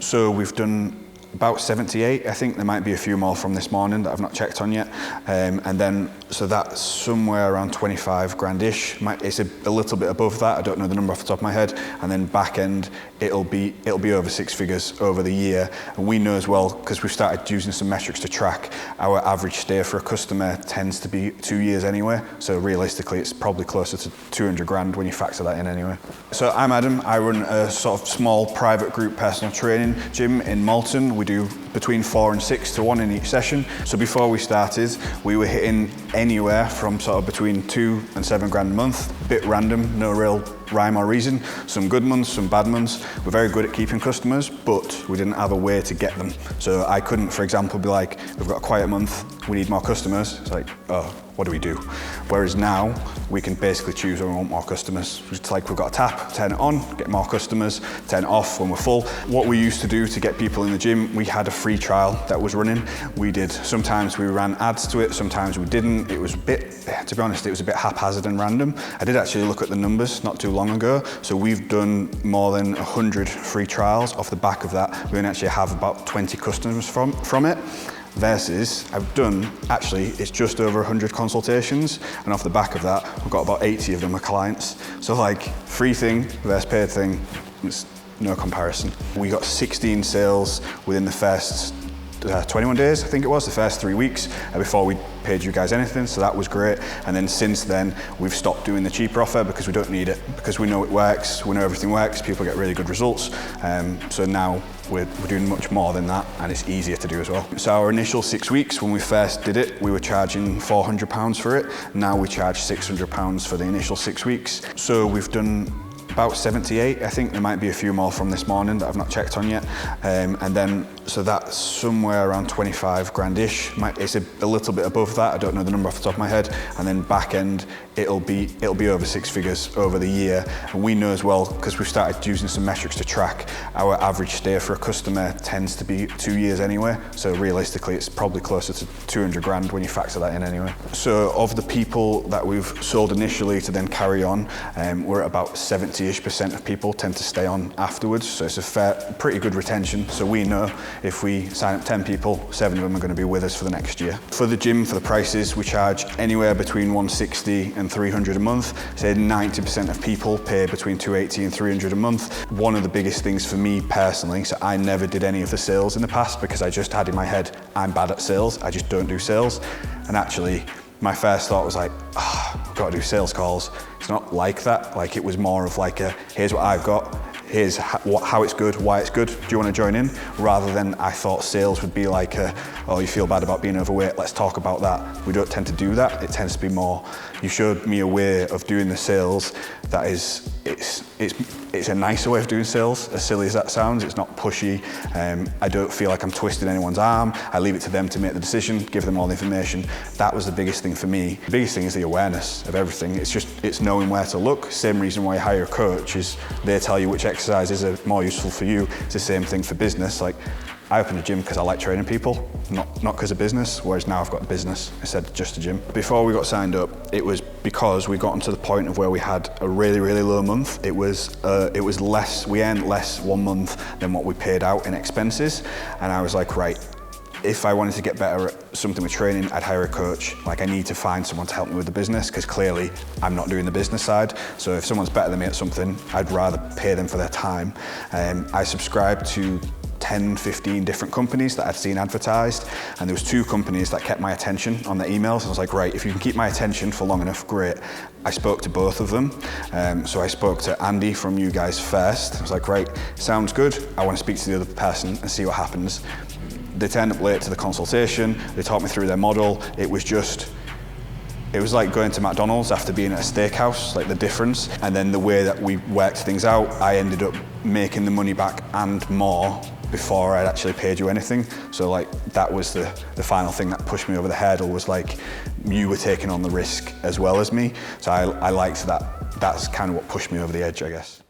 So we've done about 78. I think there might be a few more from this morning that I've not checked on yet. And then, so that's somewhere around 25 grand-ish. It's a little bit above that. I don't know the number off the top of my head. And then back end, it'll be over 6 figures over the year. And we know as well, because we've started using some metrics to track, our average stay for a customer tends to be 2 years anyway. So realistically, it's probably closer to 200 grand when you factor that in anyway. So I'm Adam. I run a sort of small private group personal training gym in Malton. We do between 4 and 6 to 1 in each session. So before we started, we were hitting anywhere from sort of between 2 and 7 grand a month. A bit random, no real rhyme or reason. Some good months, some bad months. We're very good at keeping customers, but we didn't have a way to get them. So I couldn't, for example, be like, we've got a quiet month, we need more customers. It's like, oh, what do we do? Whereas now, we can basically choose when we want more customers. It's like we've got a tap, turn it on, get more customers, turn it off when we're full. What we used to do to get people in the gym, we had a free trial that was running. Sometimes we ran ads to it, sometimes we didn't. It was a bit, to be honest, it was a bit haphazard and random. I did actually look at the numbers not too long ago. So we've done more than 100 free trials. Off the back of that, we actually have about 20 customers from it. Versus, I've done, actually, it's just over 100 consultations, and off the back of that, we've got about 80 of them are clients. So like, free thing versus paid thing, it's no comparison. We got 16 sales within the first 21 days, I think it was, the first 3 weeks before we paid you guys anything, so that was great. And then since then, we've stopped doing the cheaper offer because we don't need it, because we know it works, we know everything works, people get really good results. So now we're doing much more than that, and it's easier to do as well. So our initial 6 weeks, when we first did it, we were charging £400 for it. Now we charge £600 for the initial 6 weeks. So we've done about 78. I think there might be a few more from this morning that I've not checked on yet. And then, so that's somewhere around 25 grand-ish. It's a little bit above that. I don't know the number off the top of my head. And then back end, it'll be over 6 figures over the year. And we know as well, because we've started using some metrics to track, our average stay for a customer tends to be 2 years anyway. So realistically, it's probably closer to 200 grand when you factor that in anyway. So of the people that we've sold initially to then carry on, we're at about 70-ish% of people tend to stay on afterwards. So it's a pretty good retention. So we know if we sign up 10 people, 7 of them are going to be with us for the next year. For the gym, for the prices, we charge anywhere between 160 and 300 a month. Say 90% of people pay between 280 and 300 a month. One of the biggest things for me personally, so I never did any of the sales in the past because I just had in my head, I'm bad at sales, I just don't do sales. And actually, my first thought was like, I've got to do sales calls. It's not like that. Like, it was more of like here's what I've got, here's how it's good, why it's good, do you want to join in? Rather than I thought sales would be like, oh, you feel bad about being overweight, let's talk about that. We don't tend to do that. It tends to be more, you showed me a way of doing the sales that is, it's a nicer way of doing sales, as silly as that sounds. It's not pushy. I don't feel like I'm twisting anyone's arm. I leave it to them to make the decision, give them all the information. That was the biggest thing for me. The biggest thing is the awareness of everything. It's knowing where to look. Same reason why you hire a coach is they tell you which exercises are more useful for you. It's the same thing for business. Like, I opened a gym because I like training people, not because of business, whereas now I've got a business instead of just a gym. Before we got signed up, it was because we got to the point of where we had a really, really low month. It was less, we earned less 1 month than what we paid out in expenses. And I was like, right, if I wanted to get better at something with training, I'd hire a coach. Like, I need to find someone to help me with the business because clearly I'm not doing the business side. So if someone's better than me at something, I'd rather pay them for their time. I subscribed to 10, 15 different companies that I'd seen advertised, and there was 2 companies that kept my attention on their emails. I was like, right, if you can keep my attention for long enough, great. I spoke to both of them. So I spoke to Andy from you guys first. I was like, right, sounds good. I want to speak to the other person and see what happens. They turned up late to the consultation. They taught me through their model. It was like going to McDonald's after being at a steakhouse, like the difference. And then the way that we worked things out, I ended up making the money back and more before I'd actually paid you anything. So like, that was the final thing that pushed me over the hurdle, was like, you were taking on the risk as well as me. So I liked that. That's kind of what pushed me over the edge, I guess.